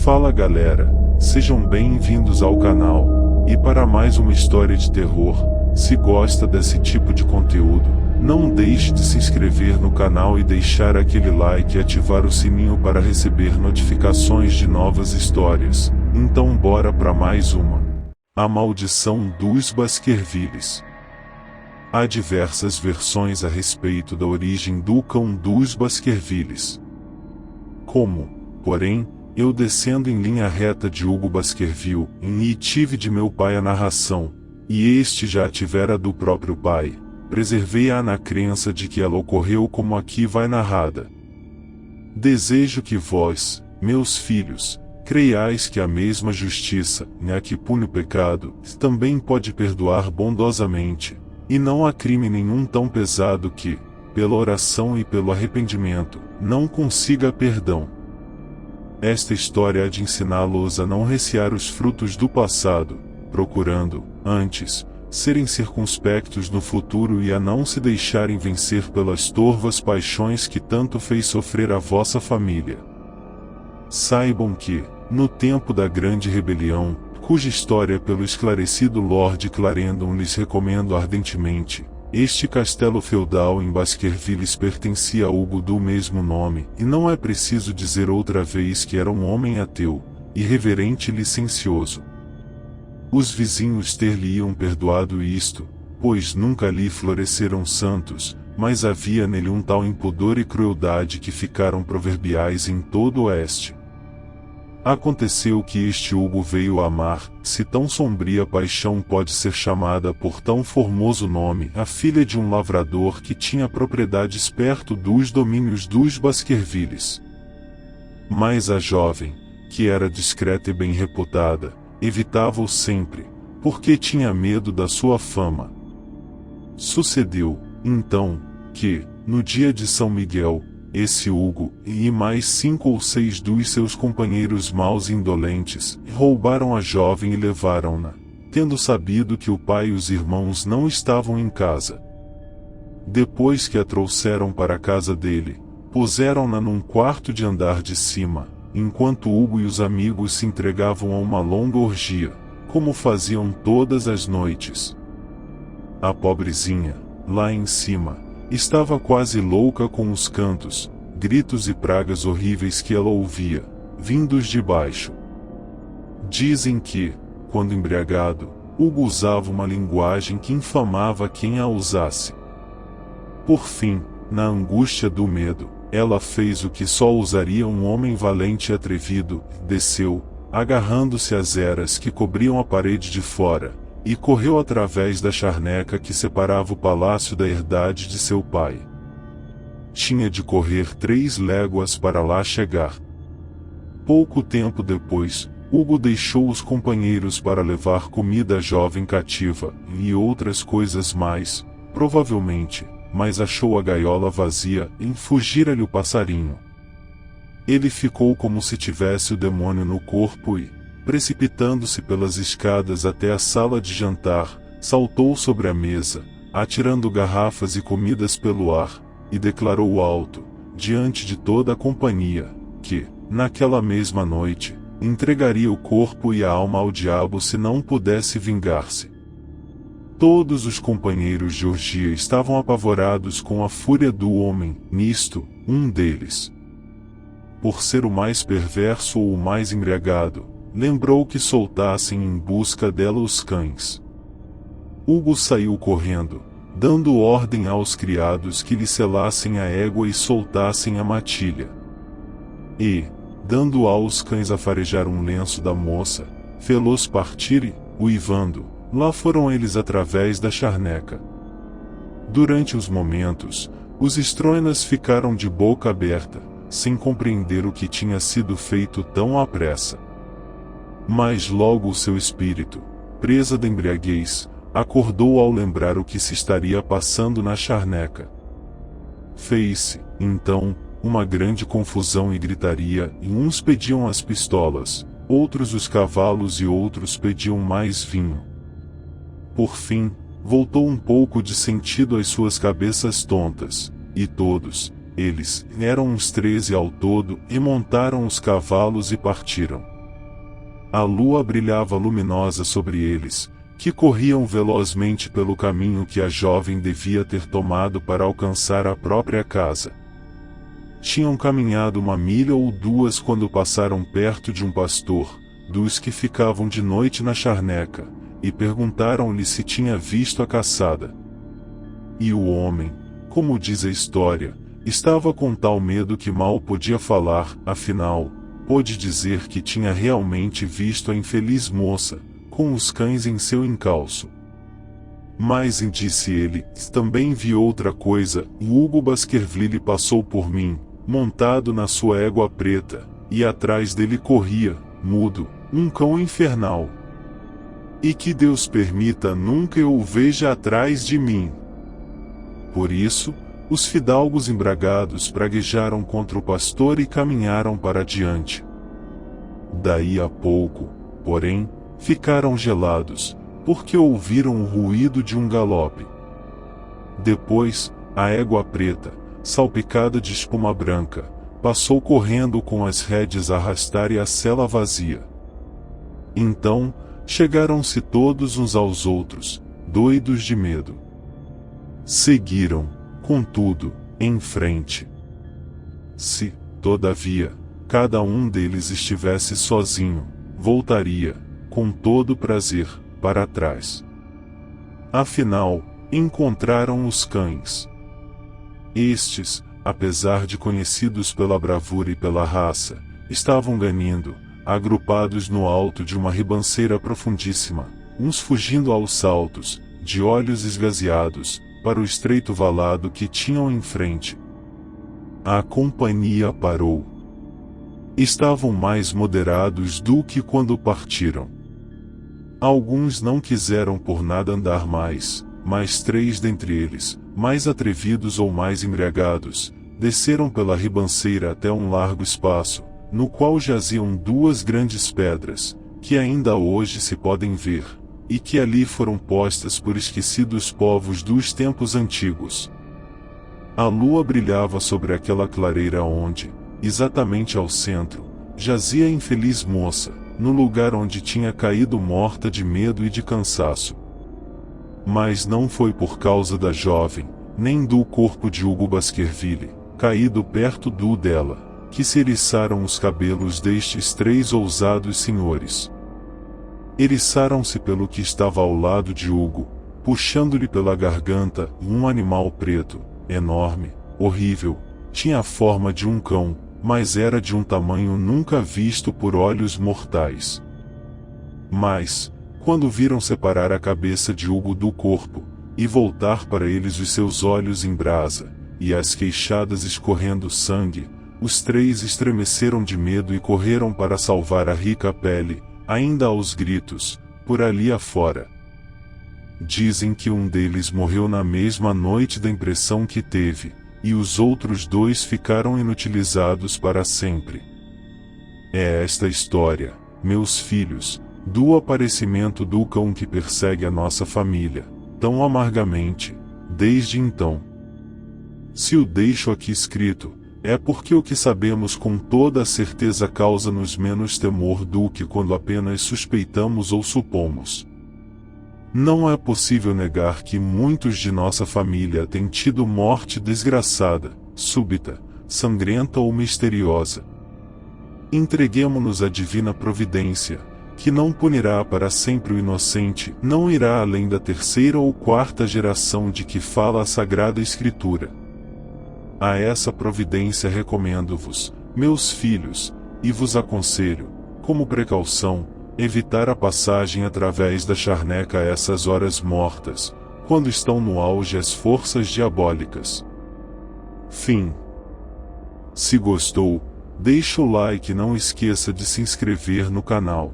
Fala galera, sejam bem-vindos ao canal, e para mais uma história de terror. Se gosta desse tipo de conteúdo, não deixe de se inscrever no canal e deixar aquele like e ativar o sininho para receber notificações de novas histórias. Então bora para mais uma. A Maldição dos Baskervilles. Há diversas versões a respeito da origem do cão dos Baskervilles. Como, porém, eu descendo em linha reta de Hugo Baskerville, e tive de meu pai a narração, e este já tivera do próprio pai, preservei-a na crença de que ela ocorreu como aqui vai narrada. Desejo que vós, meus filhos, creiais que a mesma justiça, a que pune o pecado, também pode perdoar bondosamente, e não há crime nenhum tão pesado que, pela oração e pelo arrependimento, não consiga perdão. Esta história há de ensiná-los a não recear os frutos do passado, procurando, antes, serem circunspectos no futuro e a não se deixarem vencer pelas torvas paixões que tanto fez sofrer a vossa família. Saibam que, no tempo da grande rebelião, cuja história pelo esclarecido Lord Clarendon lhes recomendo ardentemente, este castelo feudal em Baskervilles pertencia a Hugo do mesmo nome, e não é preciso dizer outra vez que era um homem ateu, irreverente e licencioso. Os vizinhos ter-lhe-iam perdoado isto, pois nunca ali floresceram santos, mas havia nele um tal impudor e crueldade que ficaram proverbiais em todo o oeste. Aconteceu que este Hugo veio a amar, se tão sombria paixão pode ser chamada por tão formoso nome, a filha de um lavrador que tinha propriedades perto dos domínios dos Baskervilles. Mas a jovem, que era discreta e bem reputada, evitava-o sempre, porque tinha medo da sua fama. Sucedeu, então, que, no dia de São Miguel, esse Hugo, e mais 5 ou 6 dos seus companheiros maus e indolentes, roubaram a jovem e levaram-na, tendo sabido que o pai e os irmãos não estavam em casa. Depois que a trouxeram para a casa dele, puseram-na num quarto de andar de cima, enquanto Hugo e os amigos se entregavam a uma longa orgia, como faziam todas as noites. A pobrezinha, lá em cima, estava quase louca com os cantos, gritos e pragas horríveis que ela ouvia, vindos de baixo. Dizem que, quando embriagado, Hugo usava uma linguagem que infamava quem a usasse. Por fim, na angústia do medo, ela fez o que só usaria um homem valente e atrevido, desceu, agarrando-se às eras que cobriam a parede de fora, e correu através da charneca que separava o palácio da herdade de seu pai. Tinha de correr 3 léguas para lá chegar. Pouco tempo depois, Hugo deixou os companheiros para levar comida à jovem cativa, e outras coisas mais, provavelmente, mas achou a gaiola vazia, e fugira-lhe o passarinho. Ele ficou como se tivesse o demônio no corpo e, precipitando-se pelas escadas até a sala de jantar, saltou sobre a mesa, atirando garrafas e comidas pelo ar, e declarou alto, diante de toda a companhia, que, naquela mesma noite, entregaria o corpo e a alma ao diabo se não pudesse vingar-se. Todos os companheiros de orgia estavam apavorados com a fúria do homem, nisto, um deles, por ser o mais perverso ou o mais embriagado, lembrou que soltassem em busca dela os cães. Hugo saiu correndo, dando ordem aos criados que lhe selassem a égua e soltassem a matilha. E, dando aos cães a farejar um lenço da moça, fê-los partir e, uivando, lá foram eles através da charneca. Durante os momentos, os estroinas ficaram de boca aberta, sem compreender o que tinha sido feito tão à pressa. Mas logo o seu espírito, presa da embriaguez, acordou ao lembrar o que se estaria passando na charneca. Fez-se, então, uma grande confusão e gritaria, e uns pediam as pistolas, outros os cavalos e outros pediam mais vinho. Por fim, voltou um pouco de sentido às suas cabeças tontas, e todos, Eles eram uns 13 ao todo, e montaram os cavalos e partiram. A lua brilhava luminosa sobre eles, que corriam velozmente pelo caminho que a jovem devia ter tomado para alcançar a própria casa. Tinham caminhado 1 milha ou 2 quando passaram perto de um pastor, dos que ficavam de noite na charneca, e perguntaram-lhe se tinha visto a caçada. E o homem, como diz a história, estava com tal medo que mal podia falar, afinal, pôde dizer que tinha realmente visto a infeliz moça, com os cães em seu encalço. Mas disse ele, também vi outra coisa, Hugo Baskerville passou por mim, montado na sua égua preta, e atrás dele corria, mudo, um cão infernal. E que Deus permita nunca eu o veja atrás de mim. Por isso, os fidalgos embriagados praguejaram contra o pastor e caminharam para diante. Daí a pouco, porém, ficaram gelados, porque ouviram o ruído de um galope. Depois, a égua preta, salpicada de espuma branca, passou correndo com as rédeas a arrastar e a sela vazia. Então, chegaram-se todos uns aos outros, doidos de medo. Seguiram, contudo, em frente. Se, todavia, cada um deles estivesse sozinho, voltaria, com todo prazer, para trás. Afinal, encontraram os cães. Estes, apesar de conhecidos pela bravura e pela raça, estavam ganindo, agrupados no alto de uma ribanceira profundíssima, uns fugindo aos saltos, de olhos esvaziados, para o estreito valado que tinham em frente. A companhia parou. Estavam mais moderados do que quando partiram. Alguns não quiseram por nada andar mais, mas 3 dentre eles, mais atrevidos ou mais embriagados, desceram pela ribanceira até um largo espaço, no qual jaziam 2 grandes pedras, que ainda hoje se podem ver, e que ali foram postas por esquecidos povos dos tempos antigos. A lua brilhava sobre aquela clareira onde, exatamente ao centro, jazia a infeliz moça, no lugar onde tinha caído morta de medo e de cansaço. Mas não foi por causa da jovem, nem do corpo de Hugo Baskerville, caído perto do dela, que se eriçaram os cabelos destes 3 ousados senhores. Eriçaram-se pelo que estava ao lado de Hugo, puxando-lhe pela garganta um animal preto, enorme, horrível, tinha a forma de um cão, mas era de um tamanho nunca visto por olhos mortais. Mas, quando viram separar a cabeça de Hugo do corpo, e voltar para eles os seus olhos em brasa, e as queixadas escorrendo sangue, os 3 estremeceram de medo e correram para salvar a rica pele, ainda aos gritos, por ali afora. Dizem que um deles morreu na mesma noite da impressão que teve, e os outros 2 ficaram inutilizados para sempre. É esta história, meus filhos, do aparecimento do cão que persegue a nossa família, tão amargamente, desde então. Se o deixo aqui escrito, é porque o que sabemos com toda a certeza causa-nos menos temor do que quando apenas suspeitamos ou supomos. Não é possível negar que muitos de nossa família têm tido morte desgraçada, súbita, sangrenta ou misteriosa. Entreguemo-nos à divina providência, que não punirá para sempre o inocente, não irá além da 3ª ou 4ª geração de que fala a Sagrada Escritura. A essa providência recomendo-vos, meus filhos, e vos aconselho, como precaução, evitar a passagem através da charneca a essas horas mortas, quando estão no auge as forças diabólicas. Fim. Se gostou, deixa o like e não esqueça de se inscrever no canal.